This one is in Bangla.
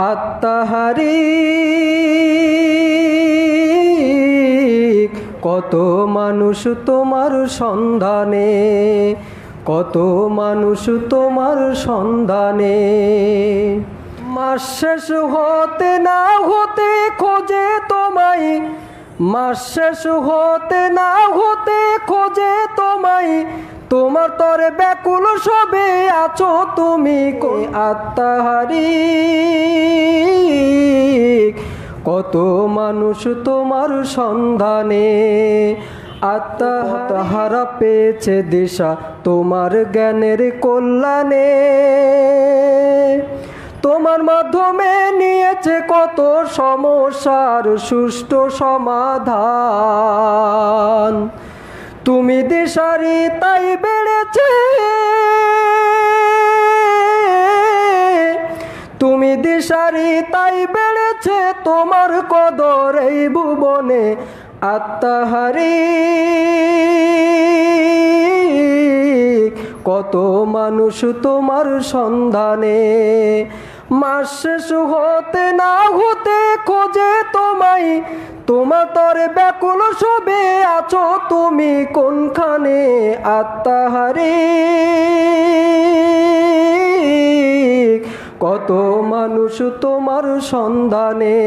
আত্মাহারিক কত মানুষ তোমার সন্ধানে, কত মানুষ তোমার সন্ধানে। মাস শেষ হতে না হতে খোঁজে তোমায়, মাস শেষ হতে না হতে খোঁজে তোমায়, তোমার তরে ব্যাকুল সবে আছো তুমি। আত্মাহারিক কত মানুষ তোমার সন্ধানে, আত্মাহারা পেয়েছে দিশা তোমার জ্ঞানের কল্যাণে। তোমার মাধ্যমে নিয়েছে কত সমস্যার সুষ্ঠু সমাধান। তুমি দিশারি তাই বেড়েছে, তুমি দিশারি তাই বেড়েছে তোমার কদর এই ভুবনে। আত্মাহারিক কত মানুষ তোমার সন্ধানে, মাস শেষ হতে না হতে খোঁজে তোমায়, তোমার তরে ব্যাকুল সবে আছো তুমি কোনখানে। আত্মাহারিক কত মানুষ তোমার সন্ধানে।